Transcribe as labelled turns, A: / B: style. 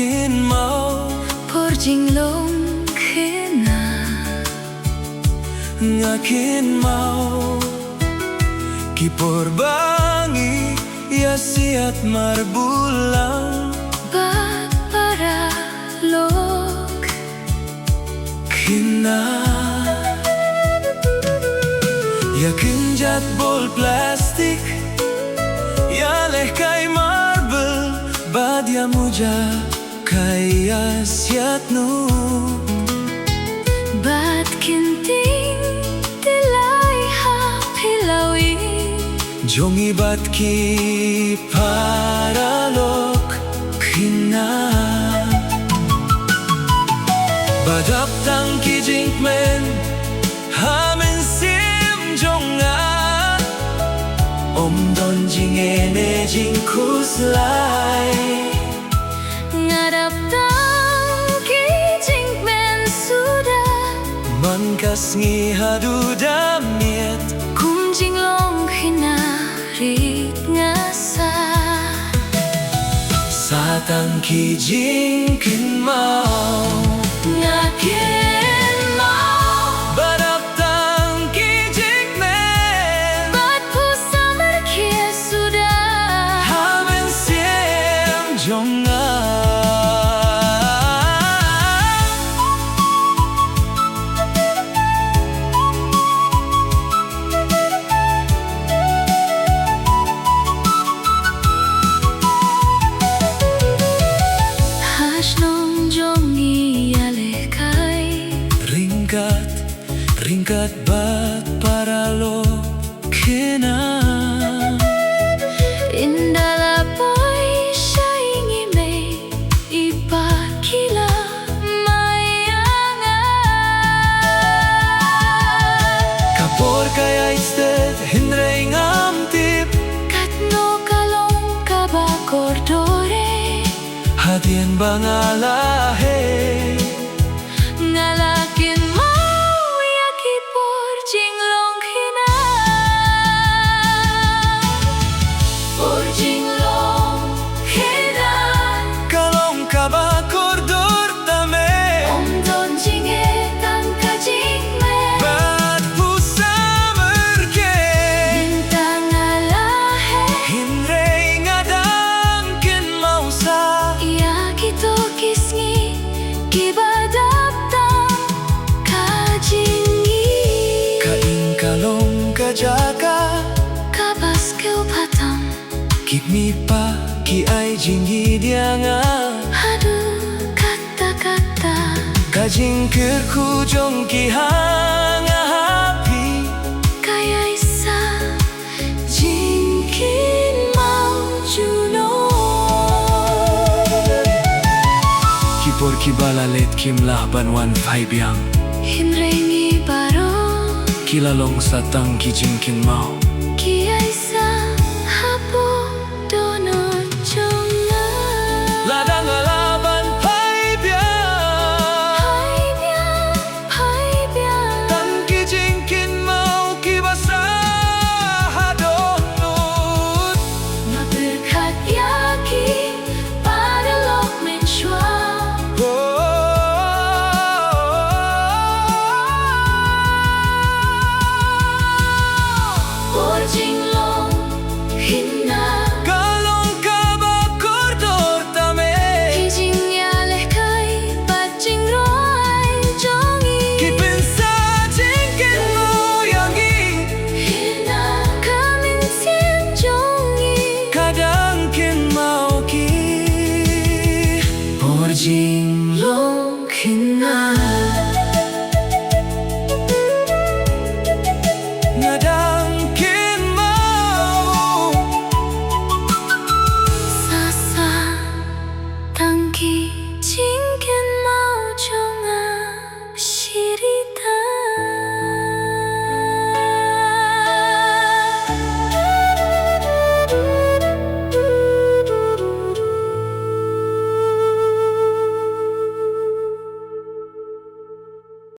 A: kynmaw
B: por Jinglong Khynnah
A: nga kynmaw kiporbangi yasiat marbulang
B: bat paralok
A: Khynnah ya kinjat bol plastik ya leh kay marble badya muja kay yasiat nu
B: bat kinting tilay hapilawi
A: jongi bat ki paralok Khynnah badap tang ki jinkmen hamen sim jonga om don jingene jingkuslai
B: ngarap tang ki jinkmen sudah
A: mankas ngi hadu damiet
B: kum Jinglong Khynnah rit ngasa
A: satang ki jing kynmaw
B: nga kynmaw
A: badap tang ki jinkmen
B: bat pusamar kia sudah
A: hamen sim jonga ringkat bat paralok Khynnah
B: indala boy shaingi me ipakila mayanga
A: kapor kaya istet hinrei ngamtip
B: katno kalong kabakordore
A: hadien bangalahe
B: ngalakin Jinglong Khynnah por Jinglong Khynnah
A: kalong kabakordor tame
B: om don jinge tang ka jingme
A: bat pusamer ke
B: bintang alahe
A: hinrei ngadang kynmaw sa
B: iya kito kisngi kibadap tang ka jingi
A: kalong kajaka
B: kabas keu patam
A: kikmi pa ki ay jingi dianga
B: hadu kata-kata
A: kajing kerku jong ki hanga happy
B: kaya isa jingkin mau juno
A: kipor ki balalet kimlah banwan phaibyang
B: hinrengi baro
A: kilalong satang ki jing kynmaw
B: kia isa hapo dono jonga
A: ladang alaban phaibyang tan ki jing kynmaw ki basa hadonut
B: maberkat yaki paralok menshua por Jinglong Khynnah
A: kalong kabakordor tame
B: kijing yaleh kai bat jingroai jongi
A: kipensa jing kynmaw yangi
B: Khynnah kamin sien jongi
A: kadang kynmaw ki por Jinglong Khynnah